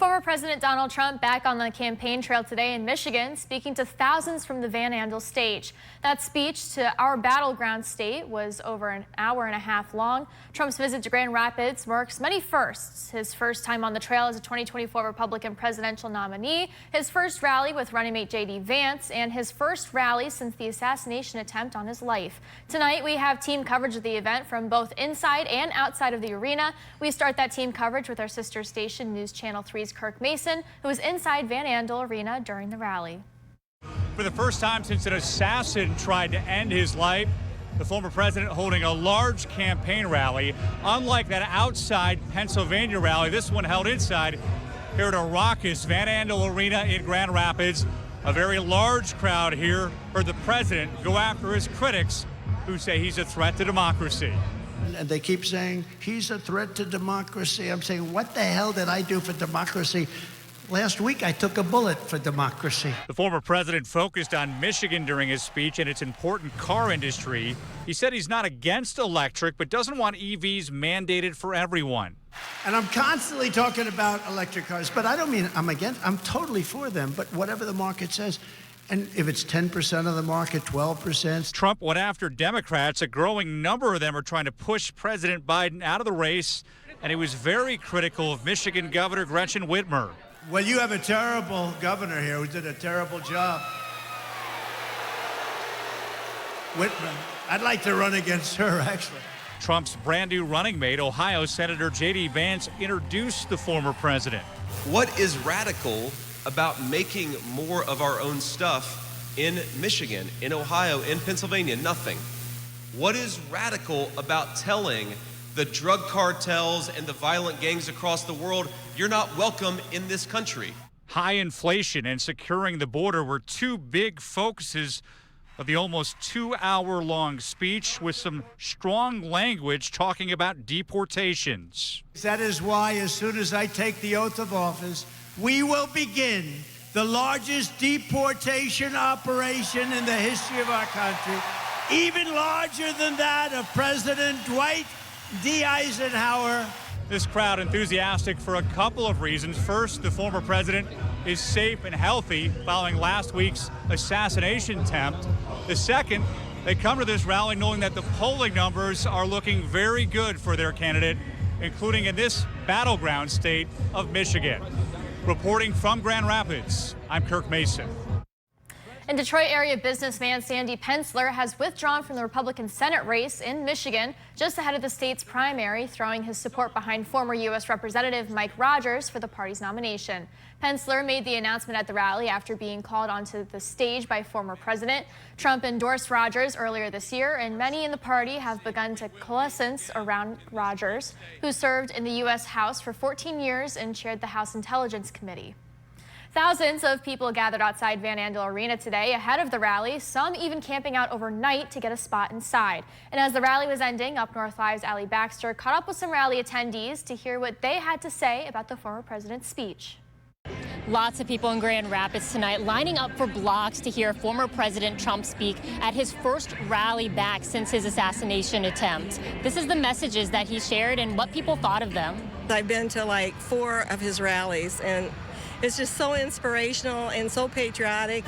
Former President Donald Trump back on the campaign trail today in Michigan, speaking to thousands from the Van Andel stage. That speech to our battleground state was over an hour and a half long. Trump's visit to Grand Rapids marks many firsts. His first time on the trail as a 2024 Republican presidential nominee, his first rally with running mate J.D. Vance, and his first rally since the assassination attempt on his life. Tonight, we have team coverage of the event from both inside and outside of the arena. We start that team coverage with our sister station, News Channel 3's Kirk Mason, who was inside Van Andel Arena during the rally. For the first time since an assassin tried to end his life, the former president holding a large campaign rally. Unlike that outside Pennsylvania rally, this one held inside here at a raucous Van Andel Arena in Grand Rapids. A very large crowd here heard the president go after his critics who say he's a threat to democracy. And they keep saying, he's a threat to democracy. I'm saying, what the hell did I do for democracy? Last week, I took a bullet for democracy. The former president focused on Michigan during his speech and its important car industry. He said he's not against electric, but doesn't want EVs mandated for everyone. And I'm constantly talking about electric cars, but I don't mean I'm against, I'm totally for them, but whatever the market says. And if it's 10% of the market, 12%. Trump went after Democrats. A growing number of them are trying to push President Biden out of the race, and he was very critical of Michigan Governor Gretchen Whitmer. Well, you have a terrible governor here who did a terrible job. Whitmer, I'd like to run against her, actually. Trump's brand new running mate, Ohio Senator J.D. Vance, introduced the former president. What is radical about making more of our own stuff in Michigan, in Ohio, in Pennsylvania? Nothing. What is radical about telling the drug cartels and the violent gangs across the world, you're not welcome in this country? High inflation and securing the border were two big focuses of the almost 2-hour-long speech, with some strong language talking about deportations. That is why, as soon as I take the oath of office, we will begin the largest deportation operation in the history of our country, even larger than that of President Dwight D. Eisenhower. This crowd enthusiastic for a couple of reasons. First, the former president is safe and healthy following last week's assassination attempt. The second, they come to this rally knowing that the polling numbers are looking very good for their candidate, including in this battleground state of Michigan. Reporting from Grand Rapids, I'm Kirk Mason. And Detroit area businessman Sandy Pensler has withdrawn from the Republican Senate race in Michigan just ahead of the state's primary, throwing his support behind former U.S. Representative Mike Rogers for the party's nomination. Pensler made the announcement at the rally after being called onto the stage by former president. Trump endorsed Rogers earlier this year, and many in the party have begun to coalesce around Rogers, who served in the U.S. House for 14 years and chaired the House Intelligence Committee. Thousands of people gathered outside Van Andel Arena today ahead of the rally, some even camping out overnight to get a spot inside. And as the rally was ending, Up North Live's Allie Baxter caught up with some rally attendees to hear what they had to say about the former president's speech. Lots of people in Grand Rapids tonight lining up for blocks to hear former President Trump speak at his first rally back since his assassination attempt. This is the messages that he shared and what people thought of them. I've been to like 4 of his rallies, and it's just so inspirational and so patriotic.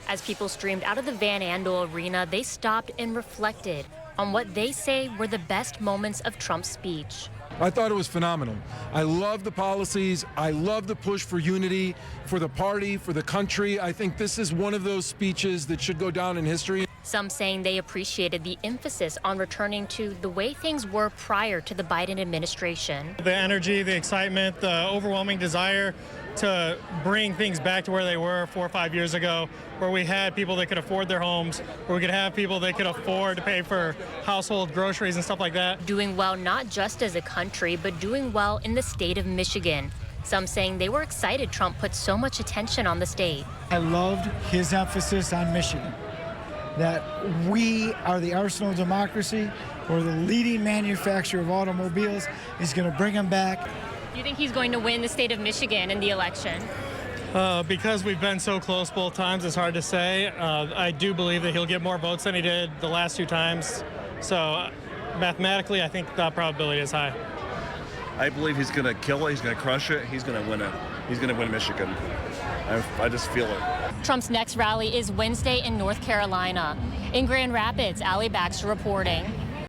As people streamed out of the Van Andel Arena, they stopped and reflected on what they say were the best moments of Trump's speech. I thought it was phenomenal. I love the policies. I love the push for unity, for the party, for the country. I think this is one of those speeches that should go down in history. Some saying they appreciated the emphasis on returning to the way things were prior to the Biden administration. The energy, the excitement, the overwhelming desire to bring things back to where they were 4 or 5 years ago, where we had people that could afford their homes, where we could have people that could afford to pay for household groceries and stuff like that. Doing well not just as a country, but doing well in the state of Michigan. Some saying they were excited Trump put so much attention on the state. I loved his emphasis on Michigan, that we are the arsenal of democracy. We're the leading manufacturer of automobiles. He's going to bring them back. Do you think he's going to win the state of Michigan in the election? Because we've been so close both times, it's hard to say. I do believe that he'll get more votes than he did the last 2 times. So mathematically, I think the probability is high. I believe he's going to kill it. He's going to crush it. He's going to win it. He's going to win Michigan. I just feel it. Trump's next rally is Wednesday in North Carolina. In Grand Rapids, Allie Baxter reporting.